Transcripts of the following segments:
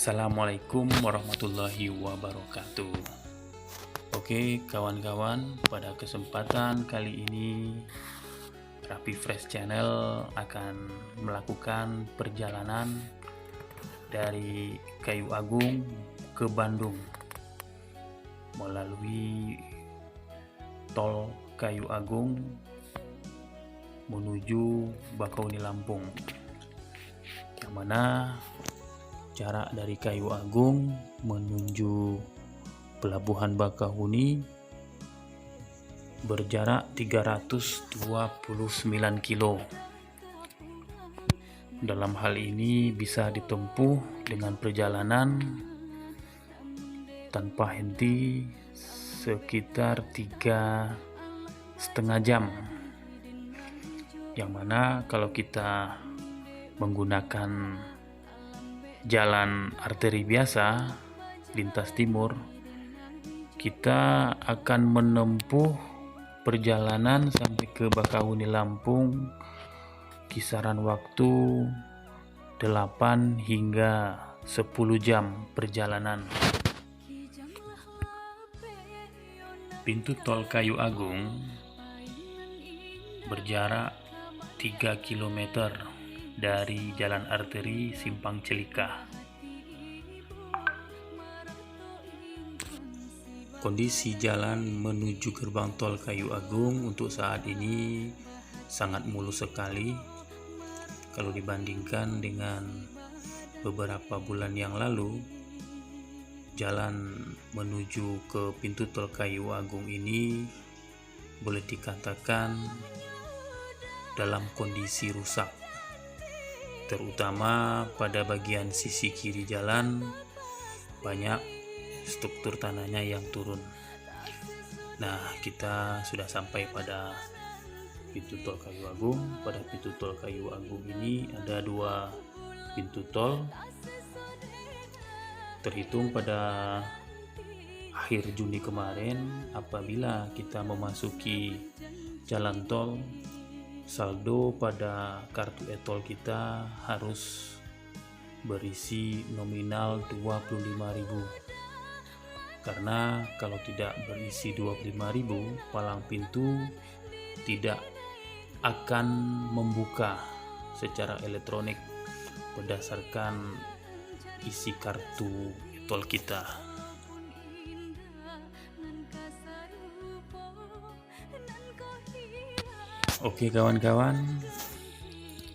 Assalamualaikum warahmatullahi wabarakatuh. Oke kawan-kawan, pada kesempatan kali ini Rapi Fresh Channel akan melakukan perjalanan dari Kayu Agung ke Bandung melalui tol Kayu Agung menuju Bakauni Lampung, yang mana jarak dari Kayu Agung menuju Pelabuhan Bakauni berjarak 329 kilo. Dalam hal ini bisa ditempuh dengan perjalanan tanpa henti sekitar 3,5 jam, yang mana kalau kita menggunakan jalan arteri biasa lintas timur, kita akan menempuh perjalanan sampai ke Bakauni Lampung kisaran waktu 8 hingga 10 jam perjalanan. Pintu tol Kayu Agung berjarak 3 km dari jalan arteri Simpang Celikah. Kondisi jalan menuju gerbang tol Kayu Agung untuk saat ini sangat mulus sekali kalau dibandingkan dengan beberapa bulan yang lalu. Jalan menuju ke pintu tol Kayu Agung ini boleh dikatakan dalam kondisi rusak, terutama pada bagian sisi kiri jalan banyak struktur tanahnya yang turun. Nah, kita sudah sampai pada pintu tol Kayu Agung. Pada pintu tol Kayu Agung ini ada 2 pintu tol. Terhitung pada akhir Juni kemarin, apabila kita memasuki jalan tol, saldo pada kartu e-tol kita harus berisi nominal 25.000. Karena kalau tidak berisi 25.000, palang pintu tidak akan membuka secara elektronik berdasarkan isi kartu e-tol kita. Oke kawan-kawan,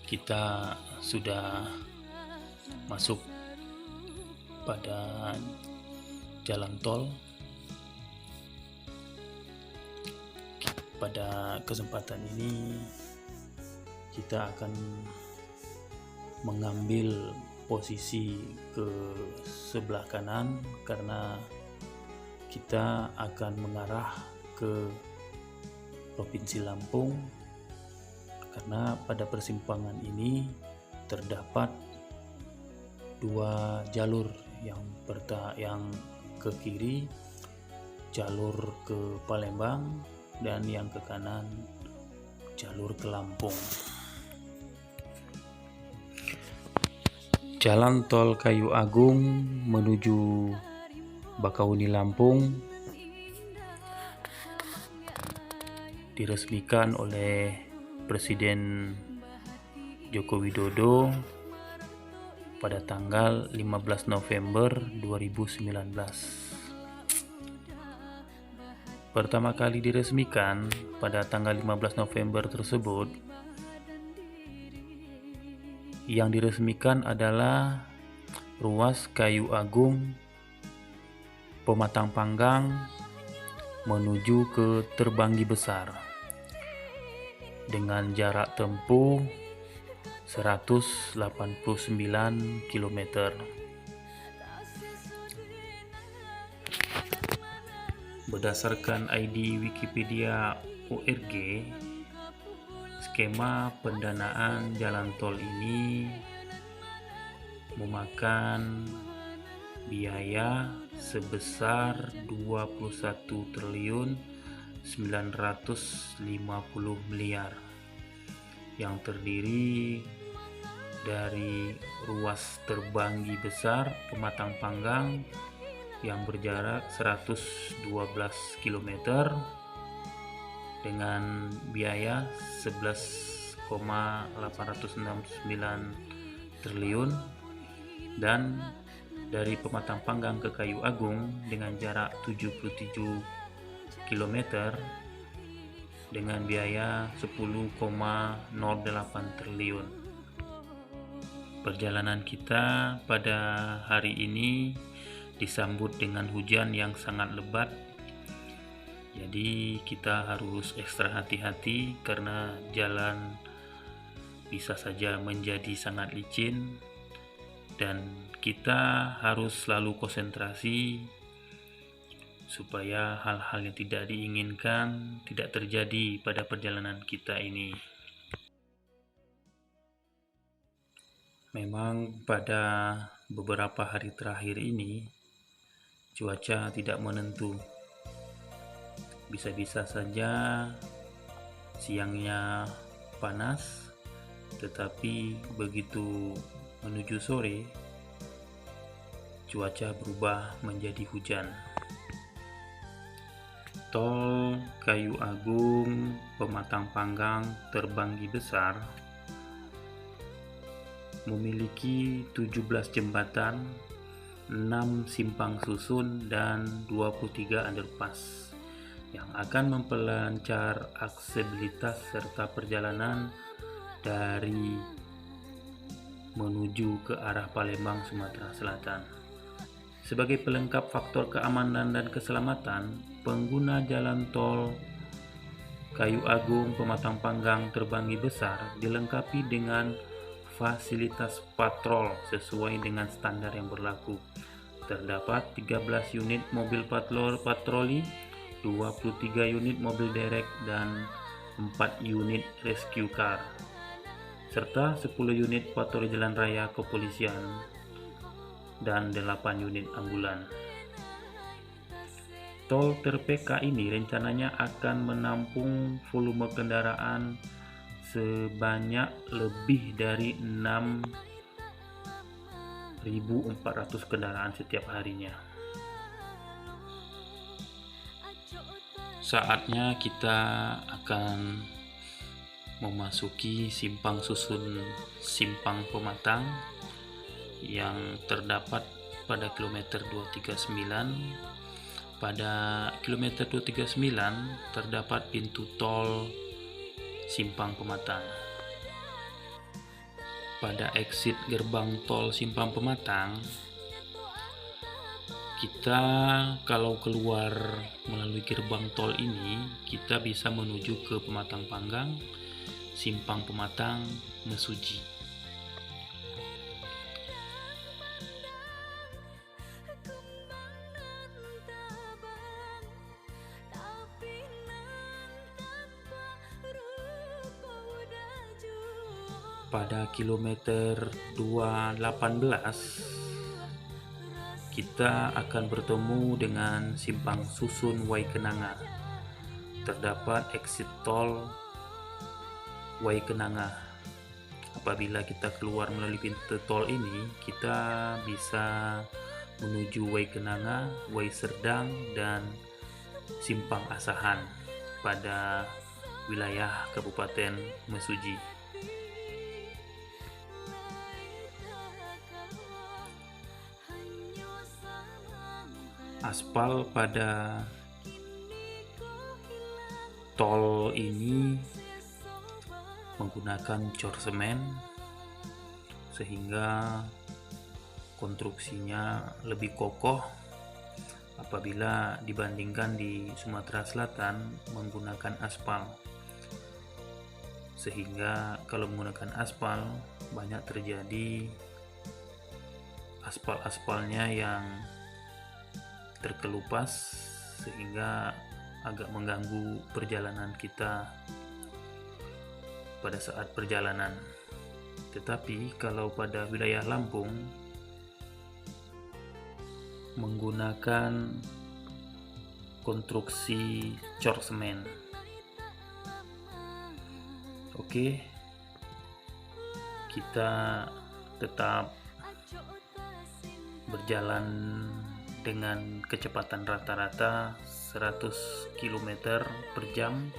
kita sudah masuk pada jalan tol. Pada kesempatan ini kita akan mengambil posisi ke sebelah kanan karena kita akan mengarah ke Provinsi Lampung, karena pada persimpangan ini terdapat 2 jalur, yang ke kiri jalur ke Palembang dan yang ke kanan jalur ke Lampung. Jalan tol Kayu Agung menuju Bakauni Lampung diresmikan oleh Presiden Joko Widodo pada tanggal 15 November 2019. Pertama kali diresmikan pada tanggal 15 November tersebut, yang diresmikan adalah ruas Kayu Agung Pematang Panggang menuju ke Terbanggi Besar dengan jarak tempuh 189 km. Berdasarkan ID Wikipedia ORG, skema pendanaan jalan tol ini memakan biaya sebesar 21 triliun 950 miliar, yang terdiri dari ruas Terbanggi Besar Pematang Panggang yang berjarak 112 km dengan biaya 11,869 triliun, dan dari Pematang Panggang ke Kayu Agung dengan jarak 77 km dengan biaya 10,08 triliun. Perjalanan kita pada hari ini disambut dengan hujan yang sangat lebat. Jadi kita harus ekstra hati-hati karena jalan bisa saja menjadi sangat licin, dan kita harus selalu konsentrasi supaya hal-hal yang tidak diinginkan tidak terjadi pada perjalanan kita ini. Memang pada beberapa hari terakhir ini cuaca tidak menentu. Bisa-bisa saja siangnya panas, tetapi begitu menuju sore cuaca berubah menjadi hujan. Tol Kayu Agung Pematang Panggang Terbanggi Besar memiliki 17 jembatan, 6 simpang susun, dan 23 underpass yang akan memperlancar aksesibilitas serta perjalanan dari menuju ke arah Palembang, Sumatera Selatan. Sebagai pelengkap faktor keamanan dan keselamatan, pengguna jalan tol Kayu Agung Pematang Panggang Terbanggi Besar dilengkapi dengan fasilitas patrol sesuai dengan standar yang berlaku. Terdapat 13 unit mobil patroli, 23 unit mobil derek, dan 4 unit rescue car, serta 10 unit patroli jalan raya kepolisian dan 8 unit ambulan. Tol Terpeka ini rencananya akan menampung volume kendaraan sebanyak lebih dari 6.400 kendaraan setiap harinya. Saatnya kita akan memasuki simpang susun Simpang Pematang yang terdapat pada kilometer 239. Pada kilometer 239 terdapat pintu tol Simpang Pematang. Pada exit gerbang tol Simpang Pematang, kita kalau keluar melalui gerbang tol ini, kita bisa menuju ke Pematang Panggang, Simpang Pematang, Mesuji. Pada kilometer 218 kita akan bertemu dengan simpang susun Waikenanga. Terdapat exit tol Waikenanga. Apabila kita keluar melalui pintu tol ini, kita bisa menuju Waikenanga, Waiserdang, dan Simpang Asahan pada wilayah Kabupaten Mesuji. Aspal pada tol ini menggunakan cor semen sehingga konstruksinya lebih kokoh apabila dibandingkan di Sumatera Selatan menggunakan aspal, sehingga kalau menggunakan aspal banyak terjadi aspal-aspalnya yang terkelupas sehingga agak mengganggu perjalanan kita pada saat perjalanan. Tetapi kalau pada wilayah Lampung menggunakan konstruksi cor semen. Oke, kita tetap berjalan dengan kecepatan rata-rata 100 km per jam,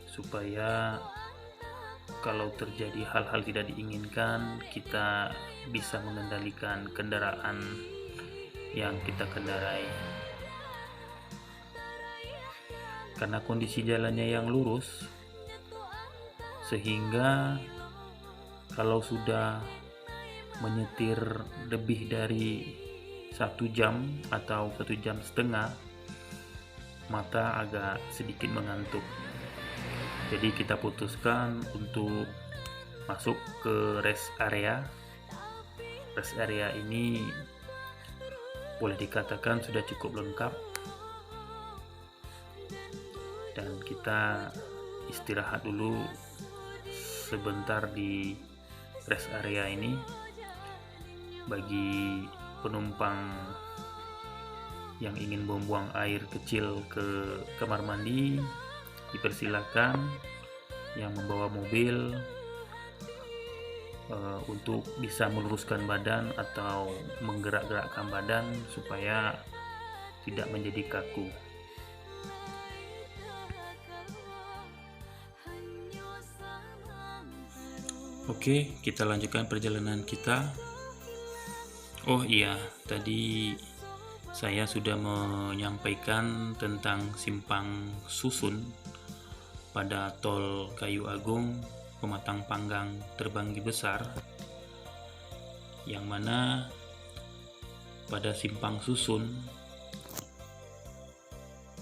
supaya kalau terjadi hal-hal tidak diinginkan, kita bisa mengendalikan kendaraan yang kita kendarai. Karena kondisi jalannya yang lurus, sehingga kalau sudah menyetir lebih dari 1 jam atau 1,5 jam, mata agak sedikit mengantuk. Jadi kita putuskan untuk masuk ke rest area. Rest area ini boleh dikatakan sudah cukup lengkap, dan kita istirahat dulu sebentar di rest area ini. Bagi penumpang yang ingin membuang air kecil ke kamar mandi, dipersilakan. Yang membawa mobil untuk bisa meluruskan badan atau menggerak-gerakkan badan supaya tidak menjadi kaku. Oke, kita lanjutkan perjalanan kita. Oh iya, tadi saya sudah menyampaikan tentang simpang susun pada tol Kayu Agung Pematang Panggang Terbanggi Besar, yang mana pada simpang susun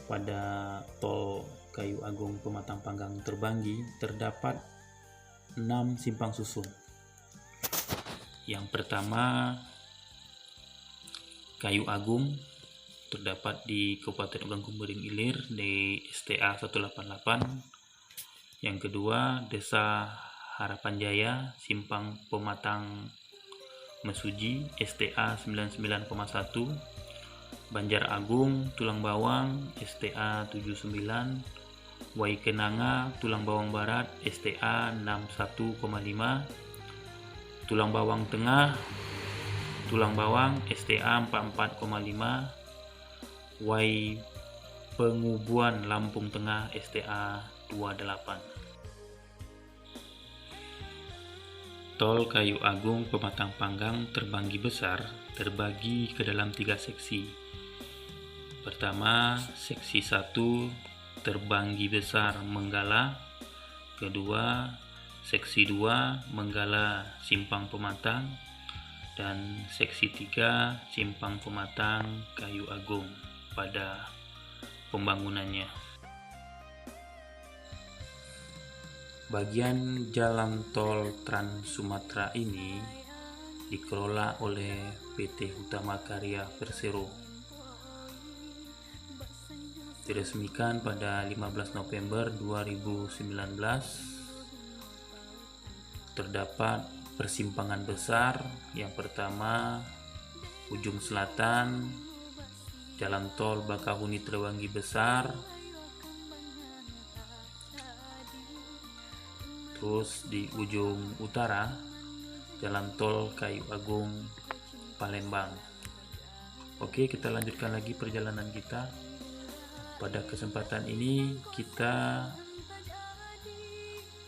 pada tol Kayu Agung Pematang Panggang Terbanggi terdapat 6 simpang susun. Yang pertama, Kayu Agung, terdapat di Kabupaten Ogan Komering Ilir di STA 188. Yang kedua, Desa Harapan Jaya, Simpang Pematang Mesuji, STA 99,1. Banjar Agung, Tulang Bawang, STA 79. Waikenanga, Tulang Bawang Barat, STA 61,5. Tulang Bawang Tengah, Tulang Bawang, STA 44,5. Wai Pengubuan Lampung Tengah, STA 28. Tol Kayu Agung Pematang Panggang Terbanggi Besar terbagi ke dalam 3 seksi. Pertama, seksi 1 Terbanggi Besar Menggala. Kedua, seksi 2 Menggala Simpang Pematang. Dan seksi 3 Simpang Pematang Kayu Agung pada pembangunannya. Bagian jalan tol Trans Sumatera ini dikelola oleh PT Hutama Karya Persero. Diresmikan pada 15 November 2019. Terdapat persimpangan besar. Yang pertama, ujung selatan jalan tol Bakahuni Terbanggi Besar. Terus di ujung utara jalan tol Kayu Agung Palembang. Oke, kita lanjutkan lagi perjalanan kita. Pada kesempatan ini kita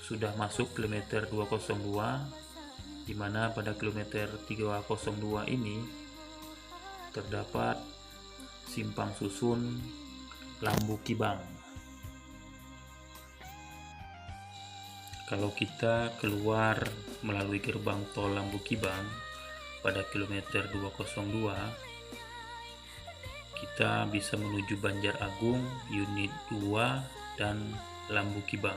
sudah masuk kilometer 202, di mana pada kilometer 302 ini terdapat simpang susun Lambu Kibang. Kalau kita keluar melalui gerbang tol Lambu Kibang pada kilometer 202, kita bisa menuju Banjar Agung, unit 2, dan Lambu Kibang.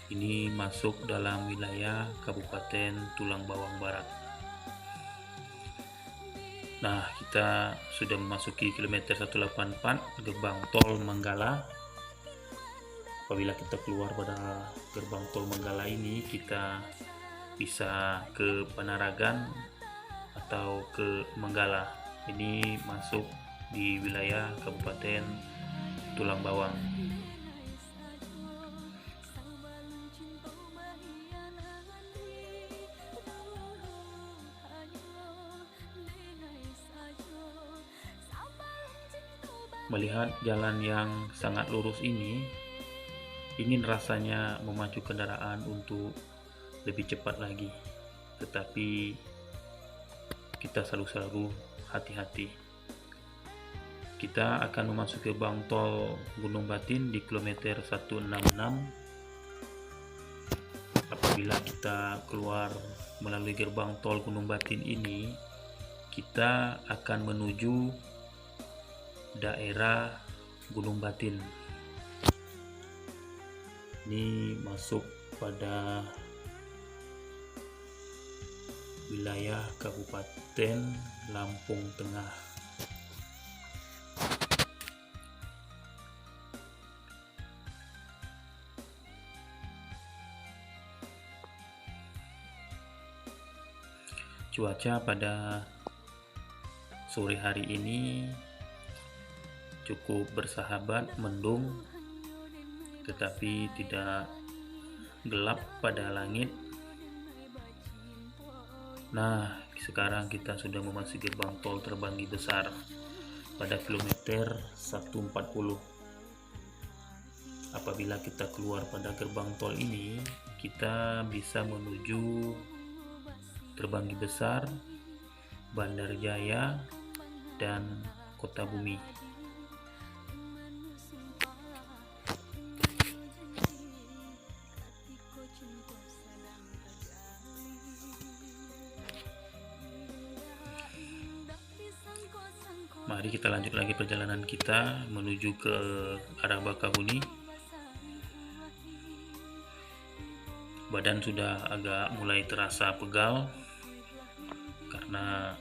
Ini masuk dalam wilayah Kabupaten Tulang Bawang Barat. Nah, kita sudah memasuki kilometer 184 gerbang tol Manggala. Apabila kita keluar pada gerbang tol Manggala ini, kita bisa ke Panaragan atau ke Manggala. Ini masuk di wilayah Kabupaten Tulang Bawang. Melihat jalan yang sangat lurus ini, ingin rasanya memacu kendaraan untuk lebih cepat lagi, tetapi kita selalu hati-hati. Kita akan memasuki gerbang tol Gunung Batin di kilometer 166. Apabila kita keluar melalui gerbang tol Gunung Batin ini, kita akan menuju daerah Gunung Batin. Ini masuk pada wilayah Kabupaten Lampung Tengah. Cuaca pada sore hari ini cukup bersahabat, mendung, tetapi tidak gelap pada langit. Nah, sekarang kita sudah memasuki gerbang tol Terbanggi Besar pada kilometer 140. Apabila kita keluar pada gerbang tol ini, kita bisa menuju Terbanggi Besar, Bandar Jaya, dan Kota Bumi. Mari kita lanjut lagi perjalanan kita menuju ke arah Bakahuni. Badan sudah agak mulai terasa pegal karena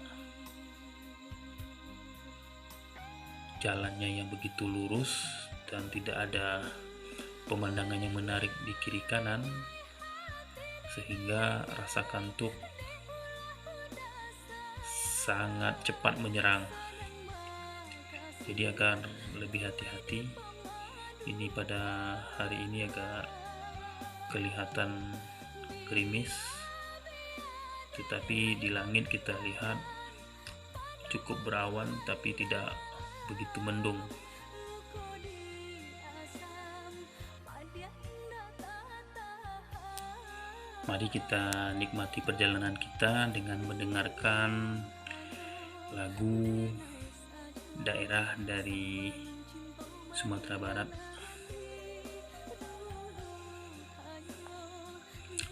jalannya yang begitu lurus dan tidak ada pemandangan yang menarik di kiri kanan, sehingga rasa kantuk sangat cepat menyerang. Jadi akan lebih hati-hati. Ini pada hari ini agak kelihatan gerimis, tetapi di langit kita lihat cukup berawan tapi tidak begitu mendung. Mari kita nikmati perjalanan kita dengan mendengarkan lagu daerah dari Sumatera Barat.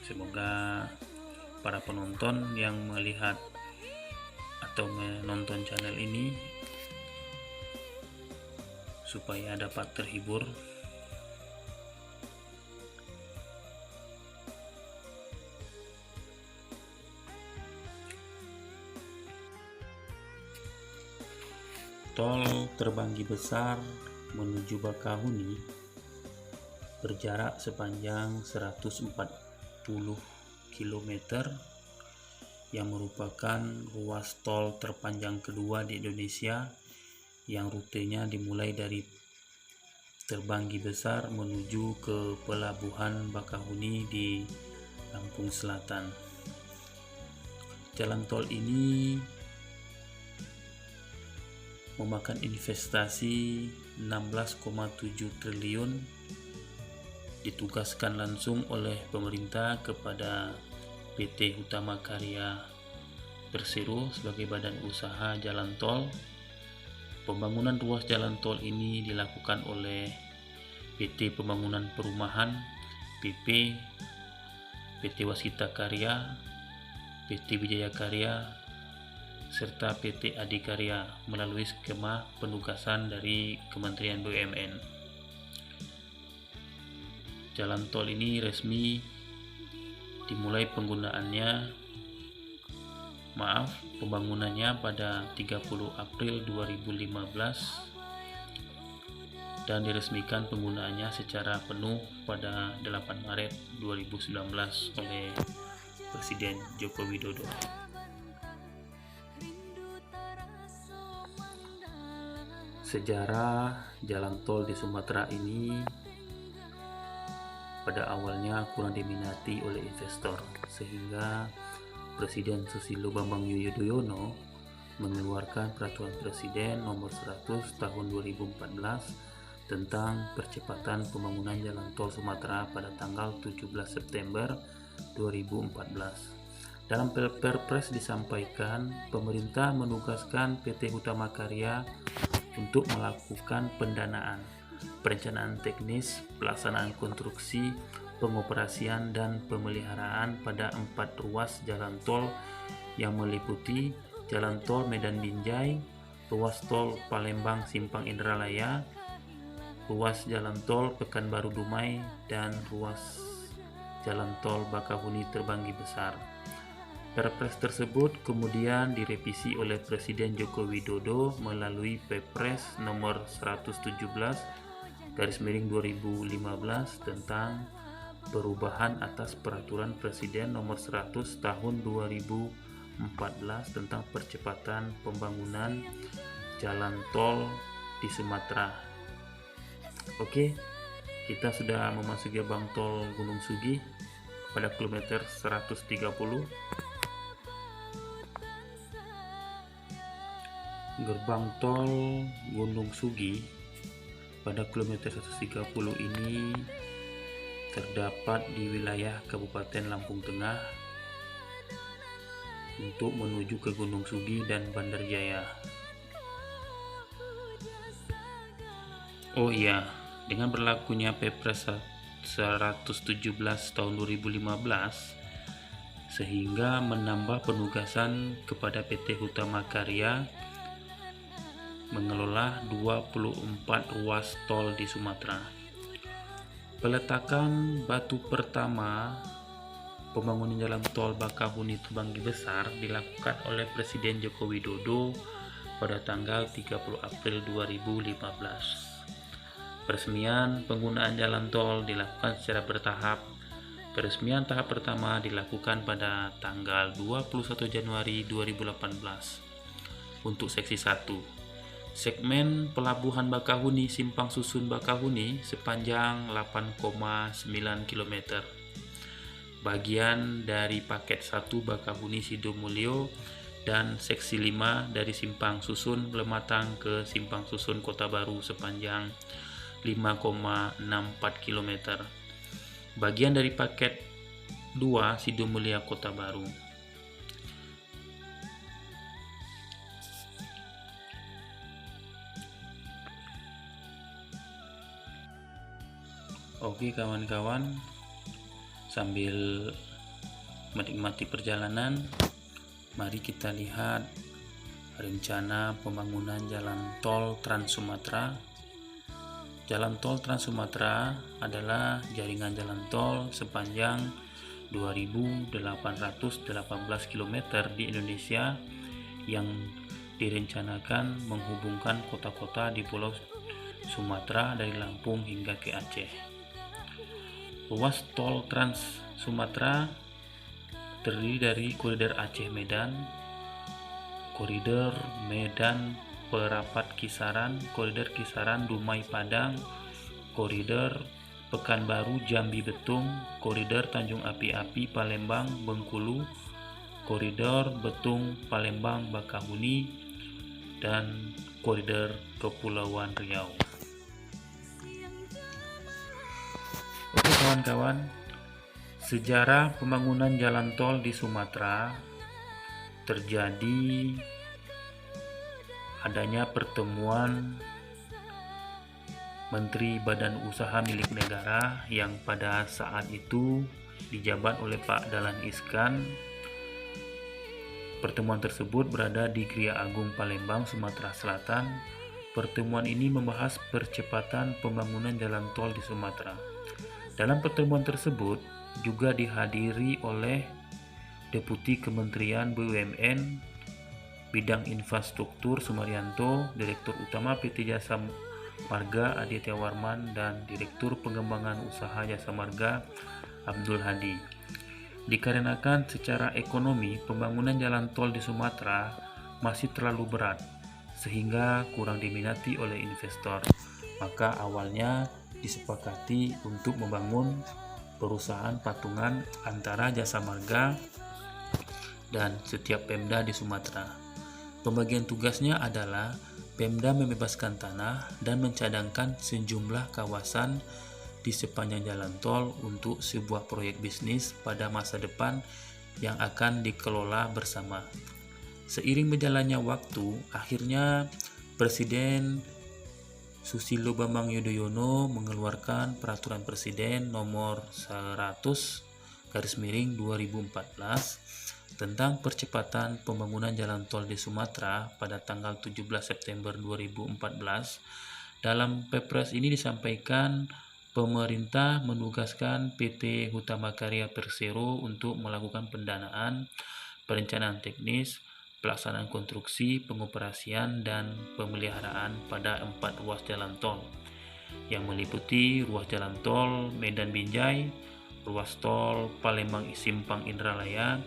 Semoga para penonton yang melihat atau menonton channel ini supaya dapat terhibur. Tol Terbanggi Besar menuju Bakahuni berjarak sepanjang 140 km yang merupakan ruas tol terpanjang kedua di Indonesia, yang rutenya dimulai dari Terbanggi Besar menuju ke Pelabuhan Bakahuni di Lampung Selatan. Jalan tol ini memakan investasi 16,7 triliun, ditugaskan langsung oleh pemerintah kepada PT Utama Karya Persero sebagai badan usaha jalan tol. Pembangunan ruas jalan tol ini dilakukan oleh PT Pembangunan Perumahan, PP, PT Waskita Karya, PT Wijaya Karya, serta PT Adikarya melalui skema penugasan dari Kementerian BUMN. Jalan tol ini resmi dimulai pembangunannya pada 30 April 2015 dan diresmikan penggunaannya secara penuh pada 8 Maret 2019 oleh Presiden Joko Widodo. Sejarah jalan tol di Sumatera ini pada awalnya kurang diminati oleh investor, sehingga Presiden Susilo Bambang Yudhoyono mengeluarkan Peraturan Presiden Nomor 100 Tahun 2014 tentang percepatan pembangunan jalan tol Sumatera pada tanggal 17 September 2014. Dalam Perpres disampaikan, pemerintah menugaskan PT Hutama Karya untuk melakukan pendanaan, perencanaan teknis, pelaksanaan konstruksi, pengoperasian dan pemeliharaan pada 4 ruas jalan tol yang meliputi Jalan Tol Medan Binjai, Ruas Tol Palembang Simpang Indralaya, Ruas Jalan Tol Pekanbaru Dumai, dan Ruas Jalan Tol Bakahuni Terbanggi Besar. Perpres tersebut kemudian direvisi oleh Presiden Joko Widodo melalui Perpres Nomor 117/2015 tentang perubahan atas Peraturan Presiden Nomor 100 Tahun 2014 tentang percepatan pembangunan jalan tol di Sumatera. Oke, kita sudah memasuki gerbang tol Gunung Sugi pada kilometer 130. Gerbang tol Gunung Sugi pada kilometer 130 ini terdapat di wilayah Kabupaten Lampung Tengah untuk menuju ke Gunung Sugi dan Bandar Jaya. Oh iya, dengan berlakunya Perpres 117 tahun 2015 sehingga menambah penugasan kepada PT Hutama Karya mengelola 24 ruas tol di Sumatera. Peletakan batu pertama pembangunan jalan tol Bakahuni Terbanggi Besar dilakukan oleh Presiden Joko Widodo pada tanggal 30 April 2015. Peresmian penggunaan jalan tol dilakukan secara bertahap. Peresmian tahap pertama dilakukan pada tanggal 21 Januari 2018 untuk seksi 1. Segmen Pelabuhan Bakahuni Simpang Susun Bakahuni sepanjang 8,9 km. Bagian dari paket 1 Bakahuni Sidomulyo dan seksi 5 dari Simpang Susun Blematang ke Simpang Susun Kota Baru sepanjang 5,64 km. Bagian dari paket 2 Sidomulyo Kota Baru. Oke kawan-kawan, sambil menikmati perjalanan, mari kita lihat rencana pembangunan jalan tol Trans Sumatera. Jalan tol Trans Sumatera adalah jaringan jalan tol sepanjang 2.818 km di Indonesia yang direncanakan menghubungkan kota-kota di Pulau Sumatera dari Lampung hingga ke Aceh. Ruas tol Trans Sumatera terdiri dari koridor Aceh Medan, koridor Medan Perapat Kisaran, koridor Kisaran Dumai Padang, koridor Pekanbaru Jambi Betung, koridor Tanjung Api-Api Palembang Bengkulu, koridor Betung Palembang Bakahuni, dan koridor Kepulauan Riau. Oke kawan-kawan, sejarah pembangunan jalan tol di Sumatera terjadi adanya pertemuan Menteri Badan Usaha Milik Negara yang pada saat itu dijabat oleh Pak Dahlan Iskan. Pertemuan tersebut berada di Gria Agung Palembang, Sumatera Selatan. Pertemuan ini membahas percepatan pembangunan jalan tol di Sumatera. Dalam pertemuan tersebut juga dihadiri oleh Deputi Kementerian BUMN Bidang Infrastruktur Sumaryanto, Direktur Utama PT Jasa Marga Aditya Warman, dan Direktur Pengembangan Usaha Jasa Marga Abdul Hadi. Dikarenakan secara ekonomi pembangunan jalan tol di Sumatera masih terlalu berat sehingga kurang diminati oleh investor, maka awalnya disepakati untuk membangun perusahaan patungan antara Jasa Marga dan setiap Pemda di Sumatera. Pembagian tugasnya adalah Pemda membebaskan tanah dan mencadangkan sejumlah kawasan di sepanjang jalan tol untuk sebuah proyek bisnis pada masa depan yang akan dikelola bersama. Seiring berjalannya waktu, akhirnya Presiden Susilo Bambang Yudhoyono mengeluarkan Peraturan Presiden Nomor 100/2014 tentang percepatan pembangunan jalan tol di Sumatera pada tanggal 17 September 2014. Dalam Perpres ini disampaikan pemerintah menugaskan PT Hutama Karya Persero untuk melakukan pendanaan, perencanaan teknis, pelaksanaan konstruksi, pengoperasian, dan pemeliharaan pada 4 ruas jalan tol yang meliputi ruas jalan tol Medan Binjai, ruas tol Palembang Simpang Indralaya,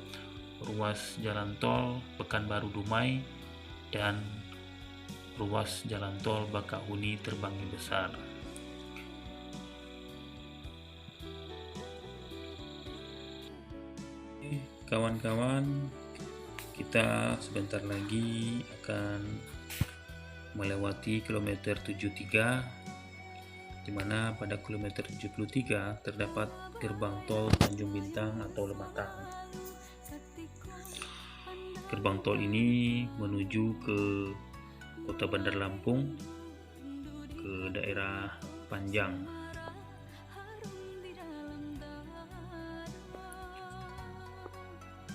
ruas jalan tol Pekanbaru Dumai, dan ruas jalan tol Bakahuni Terbanggi Besar. Kawan-kawan, kita sebentar lagi akan melewati kilometer 73, di mana pada kilometer 73 terdapat gerbang tol Tanjung Bintang atau Lematang. Gerbang tol ini menuju ke Kota Bandar Lampung, ke daerah Panjang.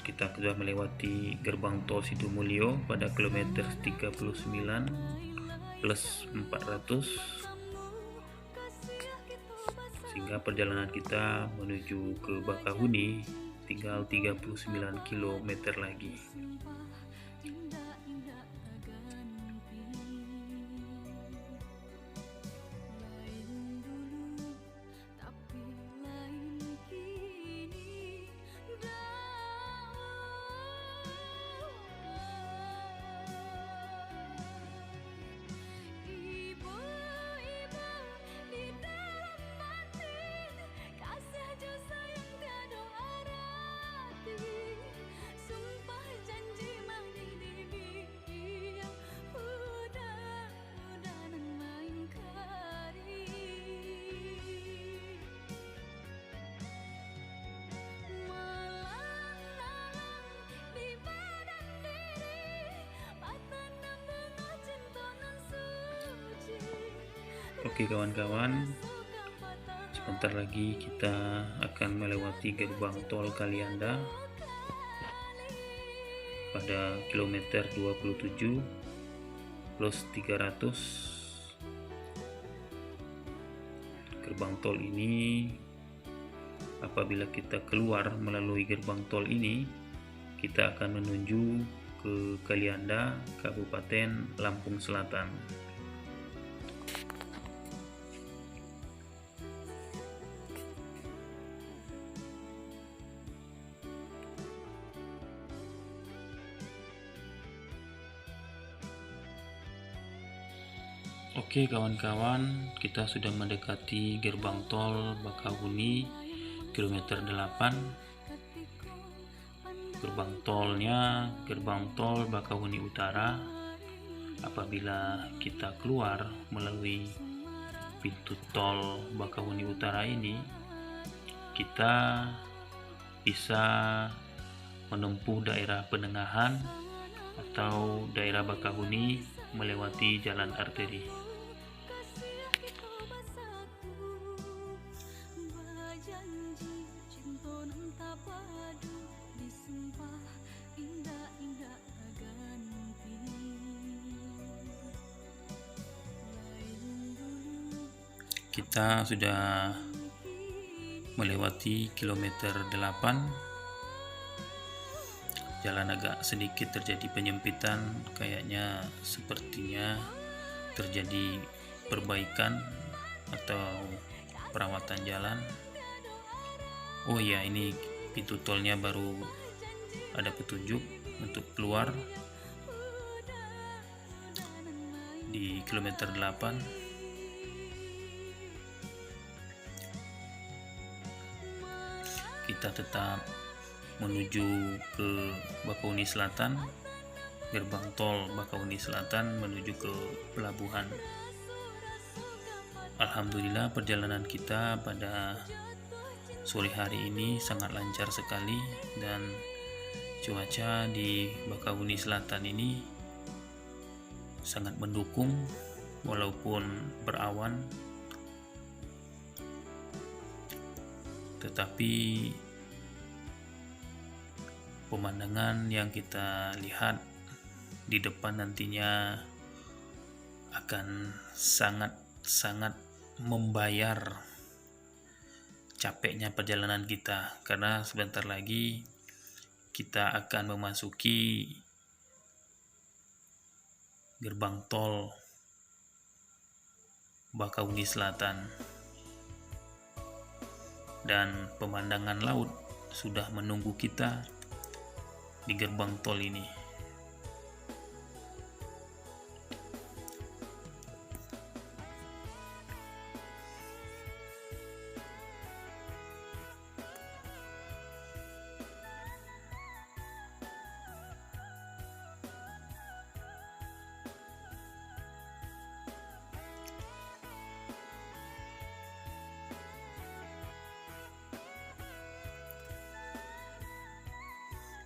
Kita sudah melewati gerbang tol Situmulyo pada kilometer 39 plus 400, sehingga perjalanan kita menuju ke Bakahuni tinggal 39 km lagi. Oke kawan-kawan, sebentar lagi kita akan melewati gerbang tol Kalianda pada kilometer 27 plus 300. Gerbang tol ini, apabila kita keluar melalui gerbang tol ini, kita akan menuju ke Kalianda, Kabupaten Lampung Selatan. Oke kawan-kawan, kita sudah mendekati gerbang tol Bakahuni kilometer 8. Gerbang tolnya gerbang tol Bakahuni Utara. Apabila kita keluar melalui pintu tol Bakahuni Utara ini, kita bisa menempuh daerah Penengahan atau daerah Bakahuni melewati jalan arteri. Kita sudah melewati kilometer 8. Jalan agak sedikit terjadi penyempitan, kayaknya sepertinya terjadi perbaikan atau perawatan jalan. Oh ya, ini pintu tolnya baru ada petunjuk untuk keluar di kilometer 8. Kita tetap menuju ke Bakahuni Selatan gerbang tol Bakauheni Selatan menuju ke pelabuhan. Alhamdulillah perjalanan kita pada sore hari ini sangat lancar sekali, dan cuaca di Bakauheni Selatan ini sangat mendukung walaupun berawan, tetapi pemandangan yang kita lihat di depan nantinya akan sangat membayar capeknya perjalanan kita, karena sebentar lagi kita akan memasuki gerbang tol Bakauheni Selatan, dan pemandangan laut sudah menunggu kita di gerbang tol ini.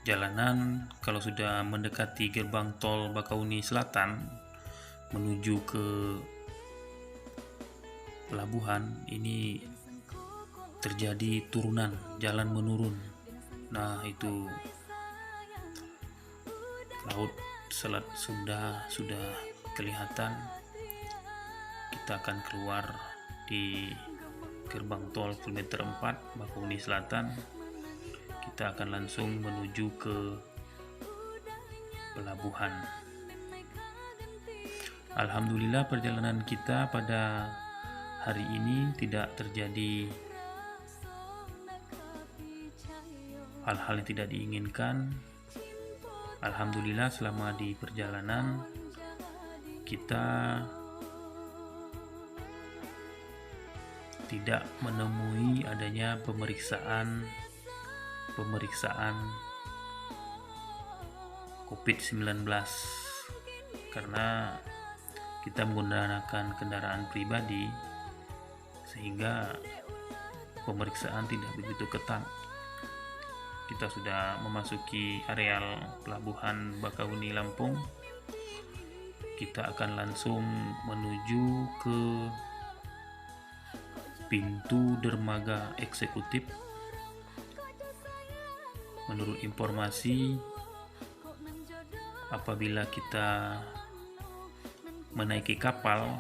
Jalanan kalau sudah mendekati gerbang tol Bakauheni Selatan menuju ke pelabuhan ini terjadi turunan, jalan menurun. Nah, itu laut Selat Sunda sudah kelihatan. Kita akan keluar di gerbang tol kilometer 4 Bakauheni Selatan. Kita akan langsung menuju ke pelabuhan. Alhamdulillah perjalanan kita pada hari ini tidak terjadi hal-hal yang tidak diinginkan. Alhamdulillah selama di perjalanan kita tidak menemui adanya pemeriksaan COVID-19, karena kita menggunakan kendaraan pribadi sehingga pemeriksaan tidak begitu ketat. Kita sudah memasuki areal pelabuhan Bakauheni Lampung. Kita akan langsung menuju ke pintu dermaga eksekutif. Menurut informasi, apabila kita menaiki kapal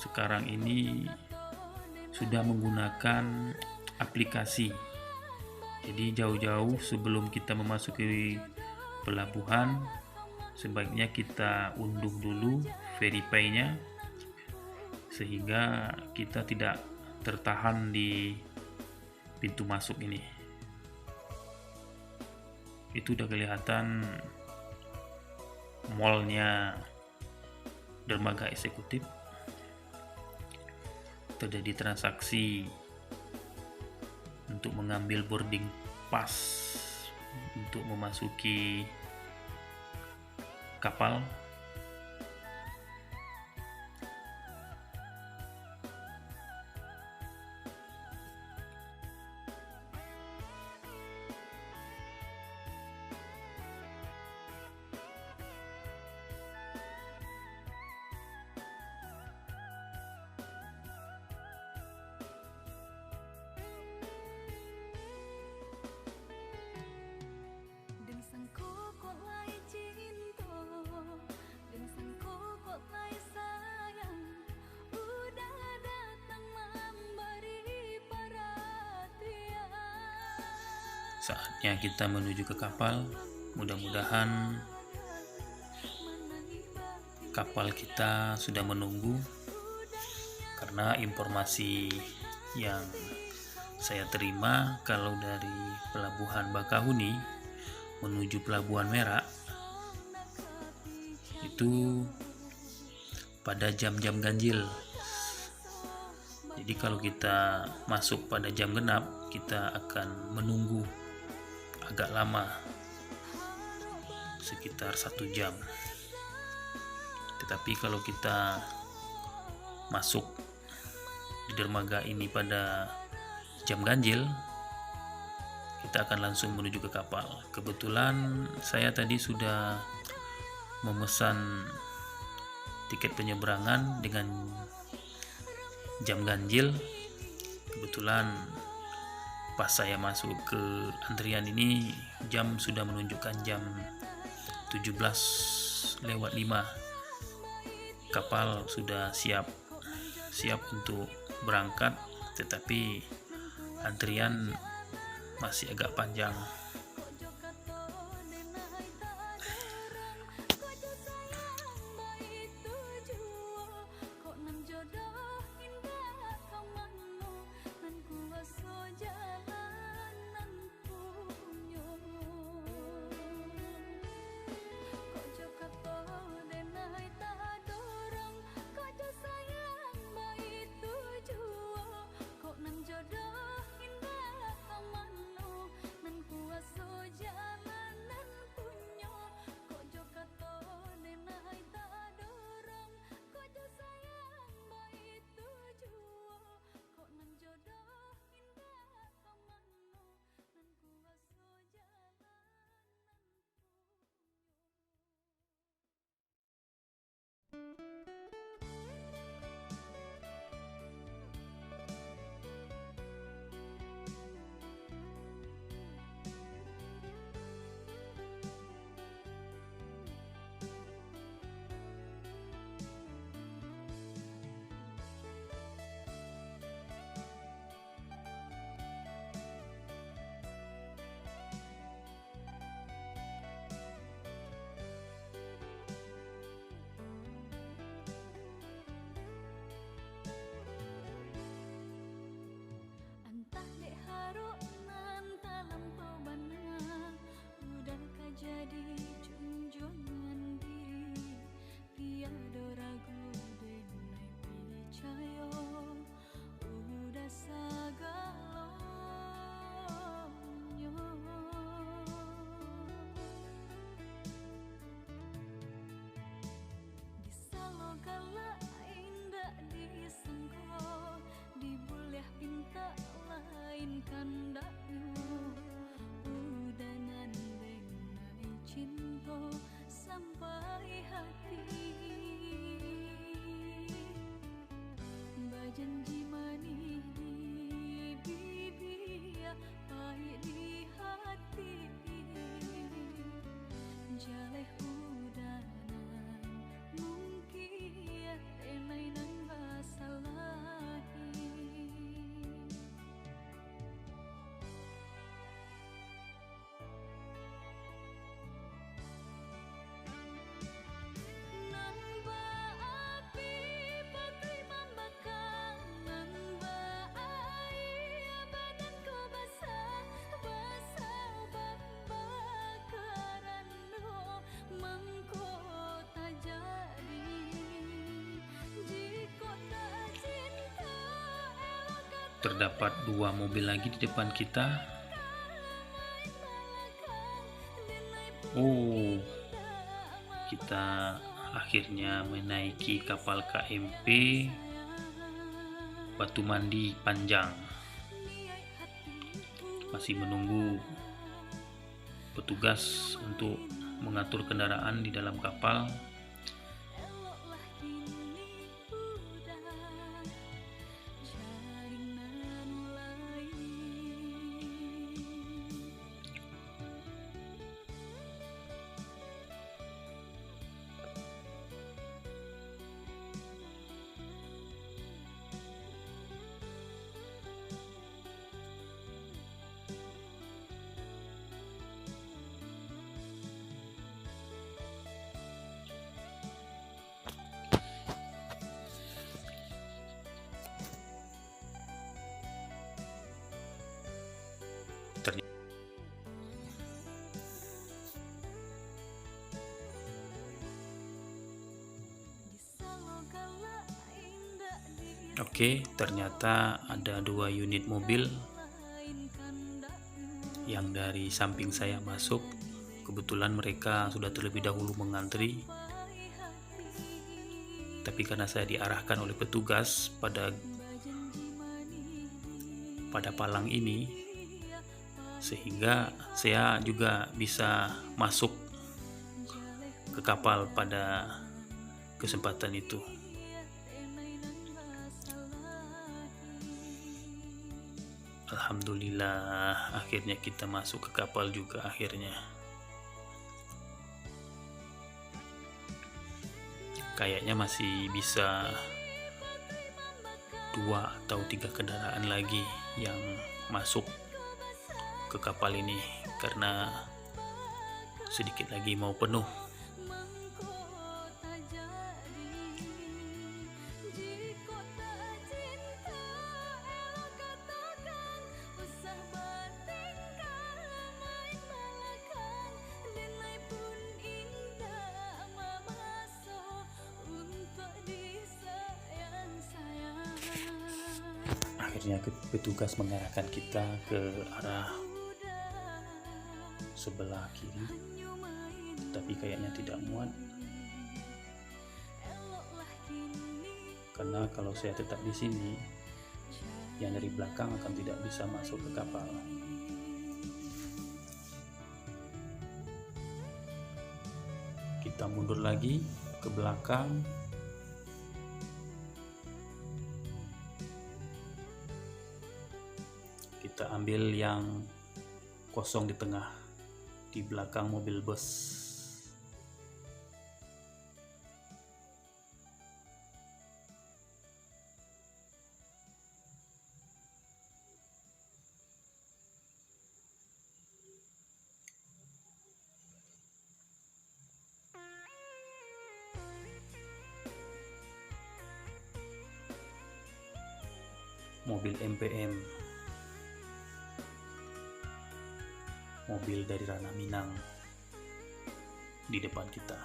sekarang ini sudah menggunakan aplikasi. Jadi jauh-jauh sebelum kita memasuki pelabuhan, sebaiknya kita unduh dulu verify-nya sehingga kita tidak tertahan di pintu masuk ini. Itu udah kelihatan mallnya dermaga eksekutif. Terjadi transaksi untuk mengambil boarding pass untuk memasuki kapal. Saatnya kita menuju ke kapal. Mudah-mudahan kapal kita sudah menunggu, karena informasi yang saya terima kalau dari pelabuhan Bakauheni menuju pelabuhan Merak itu pada jam-jam ganjil. Jadi kalau kita masuk pada jam genap, kita akan menunggu agak lama. sekitar 1 jam. Tetapi kalau kita masuk di dermaga ini pada jam ganjil, kita akan langsung menuju ke kapal. Kebetulan saya tadi sudah memesan tiket penyeberangan dengan jam ganjil. Kebetulan pas saya masuk ke antrian ini, jam sudah menunjukkan jam 17:05. Kapal sudah siap untuk berangkat, tetapi antrian masih agak panjang. Jadi junjungan diri, tiada ragu denai percaya, udah sagalonyo. Disalogala indah disengko, dibuleh pinta lain kandakmu, udangan cinta sampai hati, berjanji manis di bibir, pahit di hati, jaleh udanan mungkin renai nang basalahi. Terdapat 2 mobil lagi di depan kita. Kita akhirnya menaiki kapal KMP Batu Mandi Panjang. Masih menunggu petugas untuk mengatur kendaraan di dalam kapal. Oke, ternyata ada 2 unit mobil yang dari samping saya masuk, kebetulan mereka sudah terlebih dahulu mengantri, tapi karena saya diarahkan oleh petugas pada palang ini, sehingga saya juga bisa masuk ke kapal pada kesempatan itu. Alhamdulillah, akhirnya kita masuk ke kapal juga akhirnya. Kayaknya masih bisa 2 atau 3 kendaraan lagi yang masuk ke kapal ini karena sedikit lagi mau penuh. Akhirnya petugas mengarahkan kita ke arah sebelah kiri, tapi kayaknya tidak muat, karena kalau saya tetap di sini, yang dari belakang akan tidak bisa masuk ke kapal. Kita mundur lagi ke belakang. Kita ambil yang kosong di tengah, di belakang mobil bus. Mobil MPM, mobil dari ranah Minang di depan kita.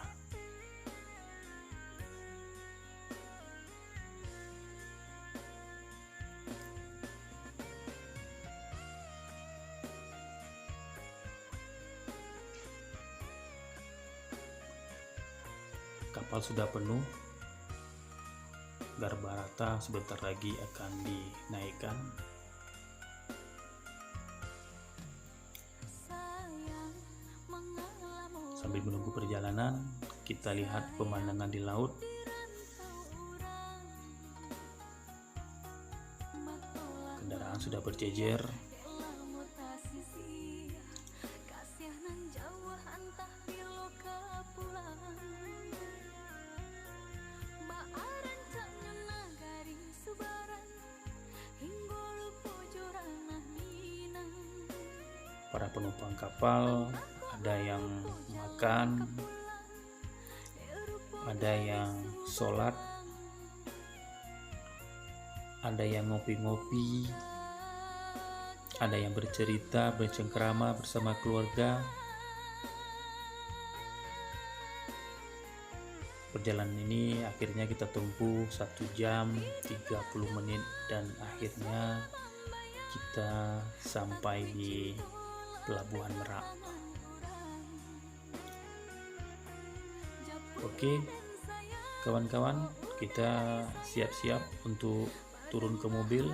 Kapal sudah penuh. Garbarata sebentar lagi akan dinaikkan. Sambil menunggu perjalanan, kita lihat pemandangan di laut. Kendaraan sudah berjejer. Para penumpang kapal, ada yang makan, ada yang sholat, ada yang ngopi-ngopi, ada yang bercerita, bercengkrama bersama keluarga. Perjalanan ini akhirnya kita tempuh 1 jam 30 menit dan akhirnya kita sampai di Pelabuhan Merak. Oke, kawan-kawan, kita siap-siap untuk turun ke mobil.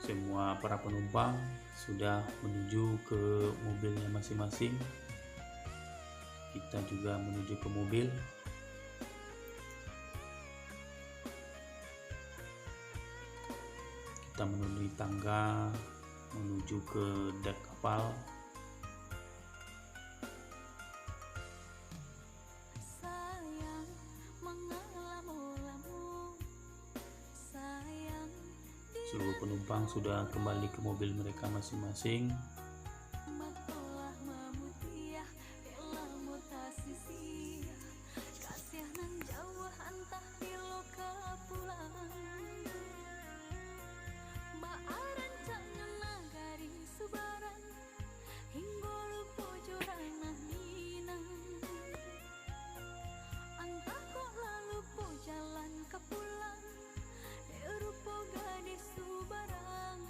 Semua para penumpang sudah menuju ke mobilnya masing-masing. Kita juga menuju ke mobil. Kita melalui tangga menuju ke dek kapal. Seluruh penumpang sudah kembali ke mobil mereka masing-masing. Matolah mamutiah rela mutasi sia kasih nan jauh antah pilo kapulang maaran cangan nagari subaran hinggolo pojoran minang antah kok lalu po jalan kapulang rupo gadis subarang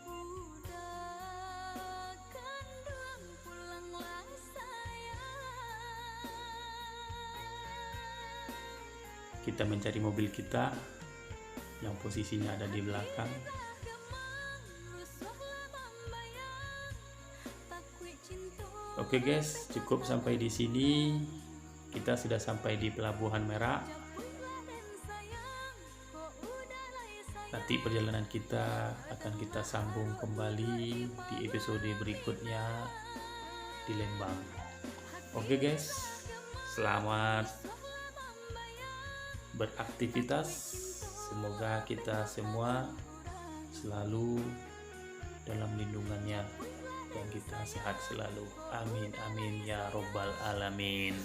udah kandung pulanglah sayang Kita mencari mobil kita yang posisinya ada di belakang. Oke guys, cukup sampai di sini. Kita sudah sampai di Pelabuhan Merak. Nanti perjalanan kita akan kita sambung kembali di episode berikutnya di Lembang. Oke guys, selamat beraktivitas. Semoga kita semua selalu dalam lindungannya dan kita sehat selalu. Amin amin ya robbal alamin.